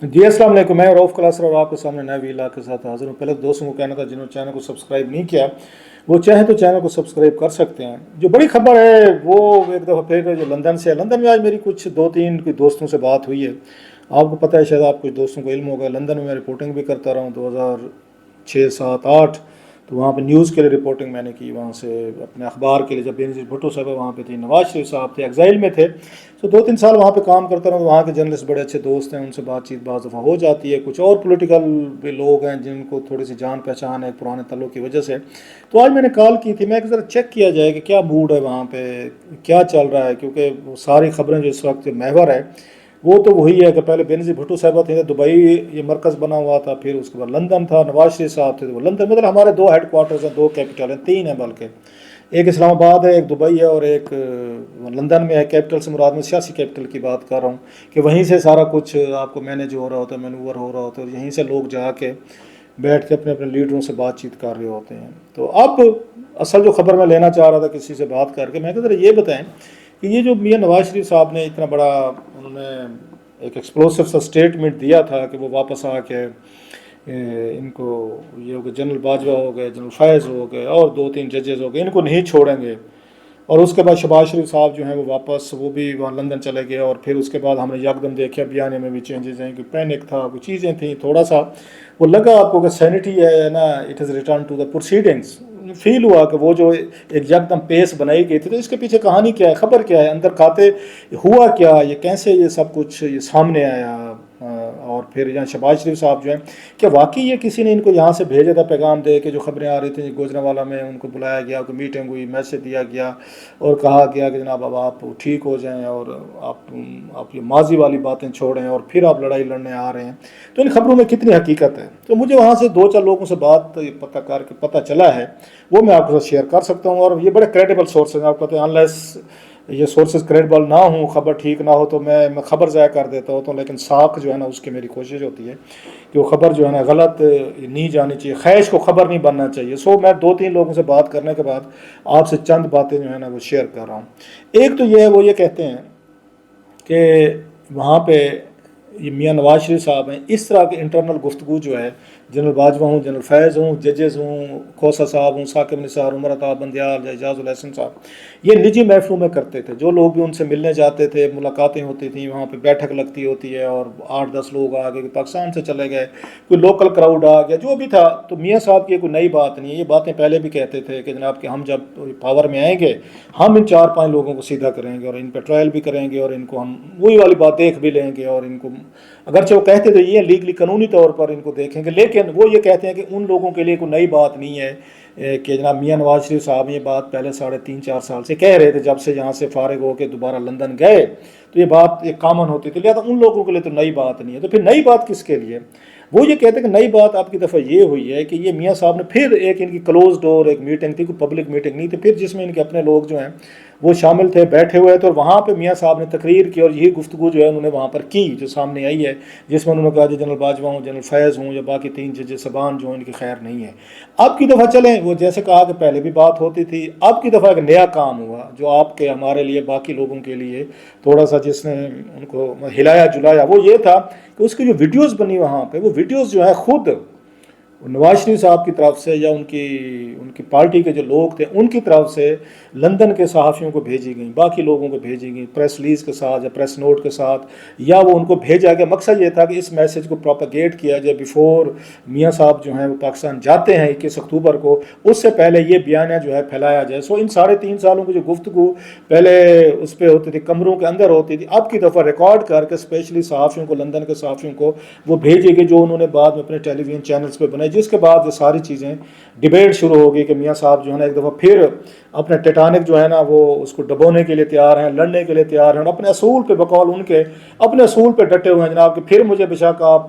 जी अस्सलाम वालेकुम। मैं रऊफ़ क्लासर और आपके सामने नए वीला के साथ हाज़िर हूँ। पहले तो दोस्तों को कहना था जिन्होंने चैनल को सब्सक्राइब नहीं किया वो चाहे तो चैनल को सब्सक्राइब कर सकते हैं। जो बड़ी खबर है वो एक दफ़ा फिर जो लंदन से है, लंदन में आज मेरी कुछ दो तीन कोई दोस्तों से बात हुई है। आपको पता है, शायद आप कुछ दोस्तों को इल्म होगा, लंदन में मैं रिपोर्टिंग भी करता रहा हूँ 2006, 7, 8। तो वहाँ पे न्यूज़ के लिए रिपोर्टिंग मैंने की, वहाँ से अपने अखबार के लिए। जब बेनज़ीर भुट्टो साहब वहाँ पे थे, नवाज शरीफ साहब थे, एग्जाइल में थे, तो 2-3 साल वहाँ पे काम करता रहा। वहाँ के जर्नलिस्ट बड़े अच्छे दोस्त हैं, उनसे बातचीत बाज़ दफ़ा हो जाती है। कुछ और पॉलिटिकल भी लोग हैं जिनको थोड़ी सी जान पहचान है पुराने तल्लों की वजह से। तो आज मैंने कॉल की थी, मैं ज़रा चेक किया जाए कि क्या मूड है वहाँ पे, क्या चल रहा है, क्योंकि वो सारी खबरें जो इस वक्त महवर है वो तो वही है कि पहले बेनज़ीर भुट्टो साहब थे, दुबई ये मरकज़ बना हुआ था, फिर उसके बाद लंदन था, नवाज शरीफ साहब थे तो वो लंदन। मतलब हमारे दो हेड क्वार्टर्स हैं, दो कैपिटल हैं, तीन हैं बल्कि। एक इस्लामाबाद है, एक दुबई है और एक लंदन में है। कैपिटल से मुराद में सियासी कैपिटल की बात कर रहा हूँ कि वहीं से सारा कुछ आपको मैनेज हो रहा होता है, मैनूवर हो रहा होता है, और यहीं से लोग जाके बैठ के अपने अपने लीडरों से बातचीत कर रहे होते हैं। तो अब असल जो खबर मैं लेना चाह रहा था किसी से बात करके, मैं कह ये बताएं कि ये जो मियाँ नवाज शरीफ साहब ने इतना बड़ा उन्होंने एक एक्सप्लोसिव सा स्टेटमेंट दिया था कि वो वापस आके इनको ये हो गए, जनरल बाजवा हो गए, जनरल फैज़ हो गए और 2-3 जजेस हो गए, इनको नहीं छोड़ेंगे। और उसके बाद शहबाज शरीफ साहब जो हैं वो वापस वो भी वहाँ लंदन चले गए। और फिर उसके बाद हमने यकदम देखा बयाने में भी चेंजेस हैं कि पैनिक था, कुछ चीज़ें थी, थोड़ा सा वो लगा आपको कि सैनिटी है ना, it is return to the proceedings. Feel हुआ कि वो जो एक यकदम पेस बनाई गई थी, तो इसके पीछे कहानी क्या है, खबर क्या है, अंदर खाते हुआ क्या, ये कैसे ये सब कुछ ये सामने आया। और फिर यहाँ शहबाज शरीफ साहब जो हैं, क्या वाकई ये किसी ने इनको यहाँ से भेजा था पैगाम दे के, जो खबरें आ रही थी गुजरांवाला में उनको बुलाया गया, उनको मीटिंग हुई, मैसेज दिया गया और कहा गया कि जनाब अब आप ठीक हो जाएं और आप ये माजी वाली बातें छोड़ें और फिर आप लड़ाई लड़ने आ रहे हैं। तो इन खबरों में कितनी हकीकत है, तो मुझे वहाँ से 2-4 लोगों से बात पता करके पता चला है, वो मैं आपके साथ शेयर कर सकता हूँ। और ये बड़े क्रेडिबल सोर्सेज हैं, आपको पता है, अनलेस ये सोर्सेज क्रेडिबल ना हो, खबर ठीक ना हो, तो मैं खबर ज़ाया कर देता हूँ। तो लेकिन साख जो है ना उसकी मेरी कोशिश होती है कि वो खबर जो है ना गलत नहीं जानी चाहिए, खैश को खबर नहीं बनना चाहिए। सो मैं 2-3 लोगों से बात करने के बाद आपसे चंद बातें जो है ना वो शेयर कर रहा हूँ। एक तो ये है, वो ये कहते हैं कि वहाँ पे ये मियाँ नवाज शरीफ साहब हैं, इस तरह के इंटरनल गुफ्तगू जो है, जनरल बाजवा हूँ, जनरल फैज़ हूँ, जजेस हूँ, खोसा साहब हूँ, साकिब निसार, उमर अताब बंदियाल, एजाजुल हसन साहब, ये निजी महफिलों में करते थे। जो लोग भी उनसे मिलने जाते थे, मुलाकातें होती थी, वहाँ पे बैठक लगती होती है और 8-10 लोग आ गए, पाकिस्तान से चले गए, कोई लोकल क्राउड आ गया, जो भी था। तो मियाँ साहब की कोई नई बात नहीं है, ये बातें पहले भी कहते थे कि जनाब कि हम जब पावर में आएंगे हम इन 4-5 लोगों को सीधा करेंगे और इन पर ट्रायल भी करेंगे और इनको हम वही वाली बात देख भी लेंगे। और इनको अगरचे वो कहते तो ये लीगली कानूनी तौर पर इनको देखेंगे, लेकिन वो ये कहते हैं कि उन लोगों के लिए कोई नई बात नहीं है कि जनाब मियाँ नवाज शरीफ साहब ये बात पहले 3.5-4 साल से कह रहे थे, जब से यहाँ से फारिग होकर दोबारा लंदन गए, तो ये बात एक कॉमन होती थी, लिहाजा उन लोगों के लिए तो नई बात नहीं है। तो फिर नई बात किसके लिए? वो ये कहते हैं कि नई बात आपकी दफ़ा ये हुई है कि ये मियाँ साहब ने फिर एक इनकी क्लोज डोर एक मीटिंग थी, कोई पब्लिक मीटिंग नहीं थी, फिर जिसमें इनके अपने लोग जो हैं वो शामिल थे, बैठे हुए थे, और वहाँ पे मियाँ साहब ने तकरीर की और यही गुफ्तगू जो है उन्होंने वहाँ पर की, जो सामने आई है, जिसमें उन्होंने कहा जी जनरल बाजवा हूँ, जनरल फैज़ हूँ या बाकी 3 जज सबान जो इनकी खैर नहीं है। अब की दफ़ा चलें, वो जैसे कहा कि पहले भी बात होती थी, अब की दफ़ा एक नया काम हुआ जो आपके हमारे लिए बाकी लोगों के लिए थोड़ा सा जिसने उनको हिलाया जुलाया, वो ये था कि उसकी जो वीडियोज़ बनी वहाँ पर, वो वीडियोज़ जो है खुद नवाज शरीफ साहब की तरफ से या उनकी उनकी पार्टी के जो लोग थे उनकी तरफ से लंदन के सहाफ़ियों को भेजी गई, बाकी लोगों को भेजी गई, प्रेस रिलीज़ के साथ या प्रेस नोट के साथ, या वो उनको भेजा गया। मकसद ये था कि इस मैसेज को प्रोपेगेट किया जाए बिफोर मियाँ साहब जो हैं वो पाकिस्तान जाते हैं 21 अक्टूबर को, उससे पहले ये बयानिया जो है फैलाया जाए। सो इन 3.5 सालों की जो गुफ्तगू पहले उस पर होती थी, कमरों के अंदर होती थी, अब की दफ़ा रिकॉर्ड करके स्पेशली सहाफ़ियों को, लंदन के सहाफ़ियों को वो भेजी गई, जो उन्होंने बाद में अपने टेलीविज़न चैनल्स पर बनाई, जिसके बाद ये सारी चीज़ें डिबेट शुरू हो गई कि मियाँ साहब जो है ना एक दफ़ा फिर अपने टिटानिक जो है ना वो उसको डबोने के लिए तैयार हैं, लड़ने के लिए तैयार हैं, और अपने असूल पे बकौल उनके अपने असूल पे डटे हुए हैं जनाब कि फिर मुझे बेशक आप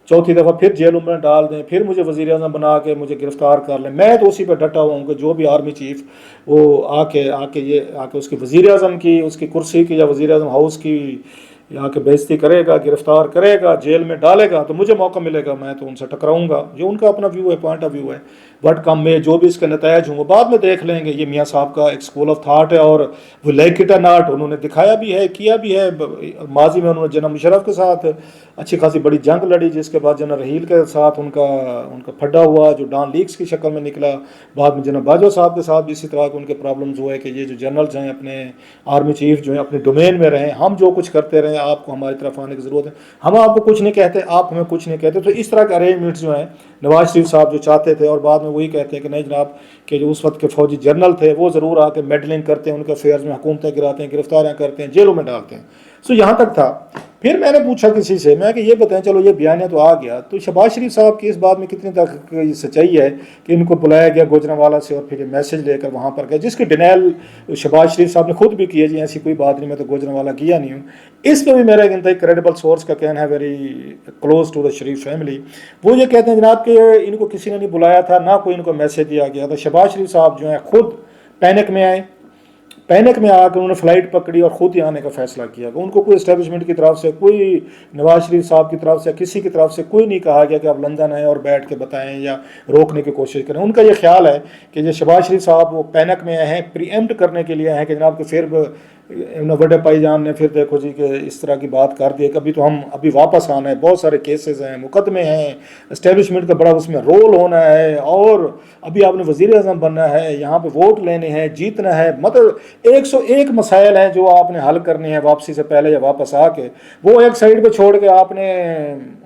चौथी दफ़ा फिर जेलों में डाल दें, फिर मुझे वज़ीर आज़म बना के मुझे गिरफ़्तार कर लें, मैं तो उसी पर डटा हुआ हूँ कि जो भी आर्मी चीफ़ वो आके आके उसकी वज़ीर आज़म की उसकी कुर्सी की या वज़ीर आज़म हाउस की यहाँ کے बेइज्जती کرے گا, गिरफ्तार کرے گا, जेल में डालेगा, तो मुझे मौका मिलेगा, मैं तो उनसे टकराऊंगा. जो उनका अपना व्यू है, पॉइंट ऑफ व्यू है. बट कम में जो भी इसके नतायज हों वो बाद में देख लेंगे. ये मियाँ साहब का एक स्कूल ऑफ थाट है और वो लाइक इट और नॉट उन्होंने दिखाया भी है, किया भी है. माजी में उन्होंने जनरल मुशर्रफ के साथ अच्छी खासी बड़ी जंग लड़ी, जिसके बाद जनरल रहील के साथ उनका फड्डा हुआ जो डॉन लीक्स की शक्ल में निकला. बाद में जनरल बाजवा साहब के साथ भी इसी तरह के उनके प्रॉब्लम्स हुए कि ये जो जनरल्स हैं अपने आर्मी चीफ जो हैं अपने डोमेन में रहें, हम जो कुछ करते रहें, आपको हमारी तरफ आने की ज़रूरत है, हम आपको कुछ नहीं कहते, आप हमें कुछ नहीं कहते. तो इस तरह के अरेंजमेंट्स जो हैं नवाज शरीफ साहब जो चाहते थे, और बाद में वही कहते हैं कि नहीं जनाब कि जो उस वक्त के फौजी जनरल थे वो ज़रूर आके मेडलिंग करते हैं, उनके अफेयर्स में हुकूमतें गिराते हैं, गिरफ्तारियाँ करते हैं, जेलों में डालते हैं. सो यहाँ तक था. फिर मैंने पूछा किसी से, मैं कि ये बताएं, चलो ये बयानिया तो आ गया, तो शहबाज शरीफ साहब की इस बात में कितनी तक सच्चाई है कि इनको बुलाया गया गुजरांवाला से और फिर ये मैसेज लेकर वहाँ पर गए, जिसकी डिनाइल शहबाज शरीफ साहब ने खुद भी की है, जी ऐसी कोई बात नहीं, मैं तो गुजरांवाला किया नहीं हूँ. इस पर भी मेरा एक इंतहाई क्रेडिबल सोर्स का कहना है, very close to the Sharif family. वो ये कहते हैं जनाब कि इनको किसी ने नहीं बुलाया था, ना कोई इनको मैसेज दिया गया था. शहबाज शरीफ साहब जो हैं खुद पैनिक में आए, पैनिक में आकर उन्होंने फ़्लाइट पकड़ी और ख़ुद ही आने का फ़ैसला किया. उनको कोई इस्टेब्लिशमेंट की तरफ से, कोई नवाज शरीफ साहब की तरफ से, किसी की तरफ से कोई नहीं कहा गया कि आप लंदन आएँ और बैठ के बताएं या रोकने की कोशिश करें. उनका ये ख्याल है कि जो शहबाज शरीफ साहब वो पैनिक में आए हैं, प्रीएम्प्ट करने के लिए आए हैं कि जनाब कि फिर बड़े भाईजान ने फिर देखो जी कि इस तरह की बात कर दी, कभी तो हम अभी वापस आना है, बहुत सारे केसेस हैं, मुकदमे हैं, इस्टेब्लिशमेंट का बड़ा उसमें रोल होना है, और अभी आपने वज़ीर आज़म बनना है, यहाँ पे वोट लेने हैं, जीतना है. मतलब 101 मसाइल हैं जो आपने हल करने हैं वापसी से पहले या वापस आके. वो एक साइड पे छोड़ के आपने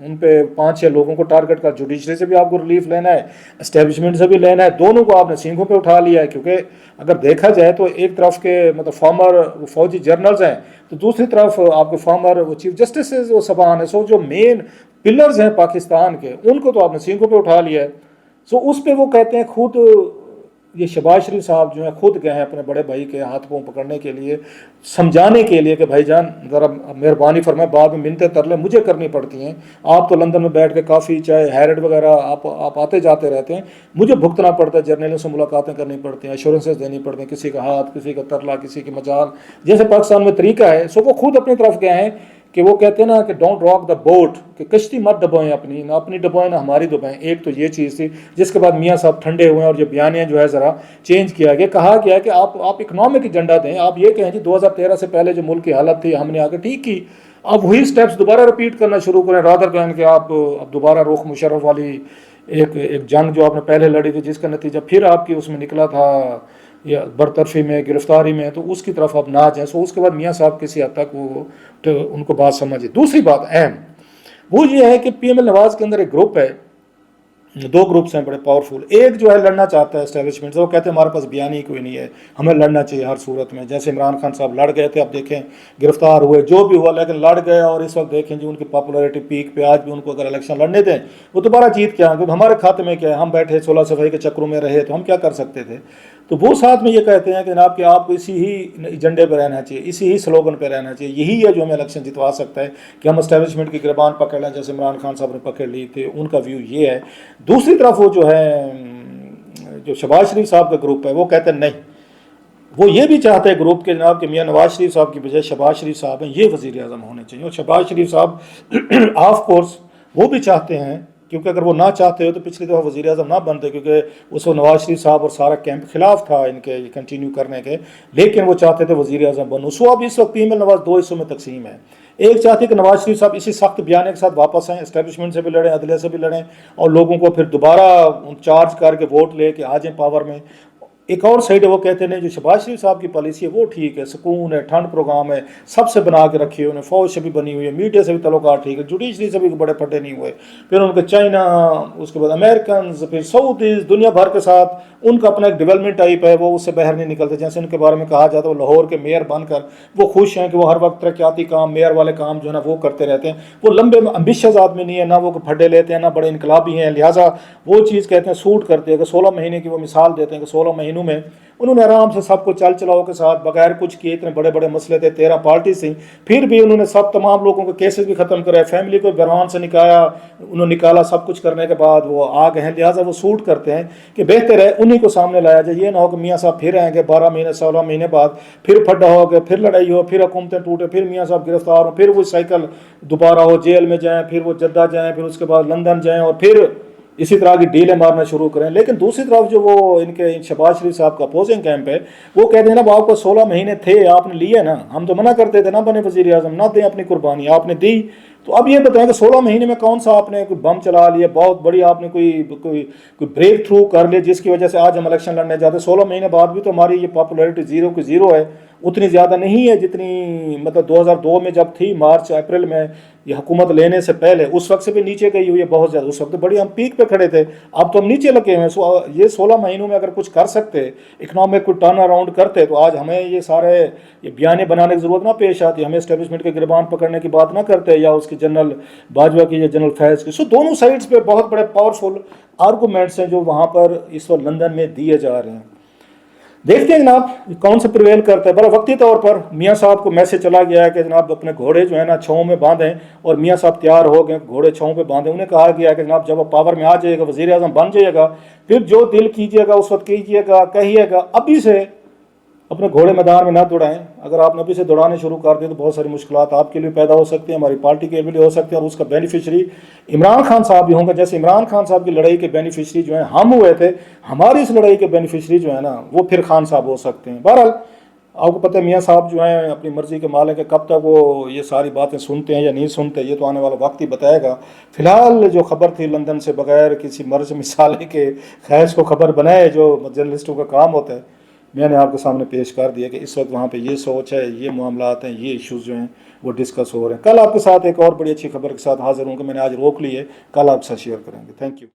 उन पे 5-6 लोगों को टारगेट कर, जुडिशरी से भी आपको रिलीफ लेना है, इस्टेब्लिशमेंट से भी लेना है, दोनों को आपने सींगों पे उठा लिया है. क्योंकि अगर देखा जाए तो एक तरफ के मतलब फॉर्मर फौजी जर्नल्स हैं, तो दूसरी तरफ आपके फॉर्मर वो चीफ जस्टिस वो सबान है. सो जो मेन पिलर्स हैं पाकिस्तान के, उनको तो आपने सींगों पे उठा लिया है. सो उस पे वो कहते हैं खुद ये शहबाज शरीफ साहब जो हैं खुद गए हैं अपने बड़े भाई के हाथ पाँव पकड़ने के लिए, समझाने के लिए कि भाईजान ज़रा मेहरबानी फरमाए, बाद में मिन्नतें तरले मुझे करनी पड़ती हैं, आप तो लंदन में बैठ के काफ़ी चाहे हैरड वगैरह आप आते जाते रहते हैं, मुझे भुगतना पड़ता है, जर्नलों से मुलाकातें करनी पड़ती हैं, एश्योरेंसेस देनी पड़ती हैं, किसी का हाथ, किसी का तरला, किसी की मजाल, जैसे पाकिस्तान में तरीका है. सो वो खुद अपनी तरफ गए हैं कि वो कहते हैं ना कि डोंट रॉक द बोट, कि कश्ती मत दबाएं अपनी, ना अपनी दबाएं ना हमारी दबाएं. एक तो ये चीज़ थी, जिसके बाद मियाँ साहब ठंडे हुए और जो बयानिया जो है ज़रा चेंज किया गया. कहा गया कि आप इकनॉमिक एजेंडा दें, आप ये कहें जी 2013 से पहले जो मुल्क की हालत थी हमने आके ठीक की, अब वही स्टेप्स दोबारा रिपीट करना शुरू करें, रादर देन कि आप अब दोबारा रुख मुशर्रफ वाली एक जंग जो आपने पहले लड़ी थी, जिसका नतीजा फिर आपकी उसमें निकला था या बरतरफी में, गिरफ्तारी में, तो उसकी तरफ आप ना जाएँ. सो उसके बाद मियाँ साहब किसी हद तक वो तो उनको बात समझे. दूसरी बात अहम वो ये है कि PML नवाज़ के अंदर एक ग्रुप है, 2 ग्रुप्स हैं बड़े पावरफुल. एक जो है लड़ना चाहता है एस्टेब्लिशमेंट से, वो कहते हैं हमारे पास बयान ही कोई नहीं है, हमें लड़ना चाहिए हर सूरत में. जैसे इमरान खान साहब लड़ गए थे, अब देखें गिरफ्तार हुए, जो भी हुआ, लेकिन लड़ गए, और इस वक्त देखें जी उनकी पॉपुलैरिटी पीक पे. आज भी उनको अगर इलेक्शन लड़ने दें वो दोबारा जीत क्या, क्योंकि हमारे खाते में क्या है, हम बैठे 16 सफाई के चक्रों में रहे तो हम क्या कर सकते थे. तो वो साथ में ये कहते हैं कि जनाब कि आपको इसी ही एजेंडे पर रहना चाहिए, इसी ही स्लोगन पर रहना चाहिए, यही है जो हमें इलेक्शन जितवा सकता है कि हम एस्टेब्लिशमेंट की गिरबान पकड़ लें, जैसे इमरान खान साहब ने पकड़ ली थी. उनका व्यू ये है. दूसरी तरफ वो जो है जो शहबाज शरीफ साहब का ग्रुप है, वो कहते हैं नहीं, वो ये भी चाहते हैं ग्रुप के जनाब कि मियाँ नवाज शरीफ साहब की बजाय शहबाज शरीफ साहब हैं, ये वज़ीर आज़म होने चाहिए. और शहबाज शरीफ साहब ऑफ कोर्स वो भी चाहते हैं, क्योंकि अगर वो ना चाहते हो तो पिछली दफ़ा वज़ीर आज़म ना बनते, क्योंकि उस वक्त नवाज शरीफ साहब और सारा कैंप खिलाफ था इनके कंटिन्यू करने के, लेकिन वो चाहते थे वज़ीर आज़म बनूँ. सो अब इस वक्त PML नवाज़ 2 हिस्सों में तकसीम है. एक चाहते कि नवाज शरीफ साहब इसी सख्त बयान के साथ वापस आएँ, एस्टेब्लिशमेंट से भी लड़ें, अदलिया से भी लड़ें, और लोगों को फिर दोबारा चार्ज करके वोट ले के आ जाएँ पावर में. एक और साइड है वो कहते हैं जो शहबाज शरीफ साहब की पॉलिसी है वो ठीक है, सुकून है, ठंड प्रोग्राम है, सबसे बना के रखी है उन्हें, फौज से भी बनी हुई है, मीडिया से भी तल्लुकात ठीक है, जुडिशरी से भी बड़े फटे नहीं हुए, फिर उनके चाइना, उसके बाद अमेरिकन, फिर सऊदीज, दुनिया भर के साथ उनका अपना एक डेवलपमेंट टाइप है, वो उससे बाहर नहीं निकलते. जैसे उनके बारे में कहा जाता है वो लाहौर के मेयर बनकर वो खुश हैं कि वो हर वक्त तरक्याती काम, मेयर वाले काम जो है ना वो करते रहते हैं. वो लंबे एम्बिशियस आदमी नहीं है, ना वो फटे लेते हैं, ना बड़े इनकलाबी हैं, लिहाजा वो चीज़ कहते हैं सूट करते हैं. कि 16 महीने की वो मिसाल देते हैं कि 16 महीने महीनों में उन्होंने आराम से सबको चल चलाओ के साथ बगैर कुछ किए, इतने बड़े बड़े मसले थे, 13 पार्टी थी, फिर भी उन्होंने सब तमाम लोगों के केसेस भी ख़त्म कराए, फैमिली को बहरान से उन्होंने निकाला। सब कुछ करने के बाद वो आ गए हैं, लिहाजा वो सूट करते हैं कि बेहतर है उन्हीं को सामने लाया जाए। ये ना हो कि मियाँ साहब फिर आएंगे 12 महीने 16 महीने बाद, फिर फड्डा हो गया, फिर लड़ाई हो, फिर हुकूमतें टूटे, फिर मियाँ साहब गिरफ्तार हो, फिर वो साइकिल दोबारा हो, जेल में जाएँ, फिर वो जद्दा जाएँ, फिर उसके बाद लंदन जाएँ और फिर इसी तरह की डीलें मारना शुरू करें। लेकिन दूसरी तरफ जो वो इनके शहबाज शरीफ साहब का अपोजिंग कैंप है, वो कहते हैं ना आपको 16 महीने थे, आपने लिए ना, हम तो मना करते थे ना बने वजीर आजम, ना दें अपनी कुर्बानी, आपने दी। तो अब ये बताएं कि 16 महीने में कौन सा आपने कोई बम चला लिया, बहुत बड़ी आपने कोई ब्रेक थ्रू कर लिया जिसकी वजह से आज हम इलेक्शन लड़ने जाते। 16 महीने बाद भी तो हमारी ये पॉपुलैरिटी जीरो की जीरो है, उतनी ज़्यादा नहीं है जितनी मतलब 2002 में जब थी, मार्च अप्रैल में ये हुकूमत लेने से पहले, उस वक्त से भी नीचे गई हुई है बहुत ज़्यादा। उस वक्त तो बड़ी हम पीक पे खड़े थे, अब तो हम नीचे लगे हुए हैं। ये 16 महीनों में अगर कुछ कर सकते, इकनॉमिक को टर्न अराउंड करते, तो आज हमें ये सारे ये बयाने बनाने की ज़रूरत ना पेश आती, हमें एस्टेब्लिशमेंट के गिरबान पकड़ने की बात ना करते, या उसकी जनरल बाजवा की या जनरल फैज़ की। सो दोनों साइड्स पे बहुत बड़े पावरफुल आर्गूमेंट्स हैं जो वहाँ पर इस वक्त लंदन में दिए जा रहे हैं। देखते हैं जनाब कौन सा प्रिवेल करता है। बड़ा वक्ती तौर पर मियाँ साहब को मैसेज चला गया है कि जनाब अपने घोड़े जो है ना छाँव में बांधें, और मियाँ साहब तैयार हो गए, घोड़े छाँव में बांधें। उन्हें कहा गया है कि जनाब जब आप पावर में आ जाइएगा, वज़ीर आज़म बन जाइएगा, फिर जो दिल कीजिएगा उस वक्त कीजिएगा, कहिएगा। अभी से अपने घोड़े मैदान में ना दौड़ाएं। अगर आपने अभी से दौड़ाने शुरू कर दिए तो बहुत सारी मुश्किलात आपके लिए पैदा हो सकती हैं, हमारी पार्टी के लिए हो सकती है, और उसका बेनिफिशरी इमरान खान साहब भी होंगे। जैसे इमरान खान साहब की लड़ाई के बेनिफिशरी जो हैं हम हुए थे, हमारी इस लड़ाई के बेनिफिशरी जो है ना वो फिर खान साहब हो सकते हैं। बहरहाल आपको पता है मियाँ साहब जो हैं अपनी मर्ज़ी के मालिक है, कब तक वो ये सारी बातें सुनते हैं या नहीं सुनते ये तो आने वाला वक्त ही बताएगा। फ़िलहाल जो खबर थी लंदन से बगैर किसी मर्ज़ मिसाले के खैस को खबर बनाए, जो जर्नलिस्टों का काम होता है, मैंने आपके सामने पेश कर दिया कि इस वक्त वहाँ पे ये सोच है, ये मामलात हैं, ये इश्यूज़ जो हैं वो डिस्कस हो रहे हैं। कल आपके साथ एक और बड़ी अच्छी खबर के साथ हाज़िर हूँ कि मैंने आज रोक ली है, कल आपके साथ शेयर करेंगे। Thank you.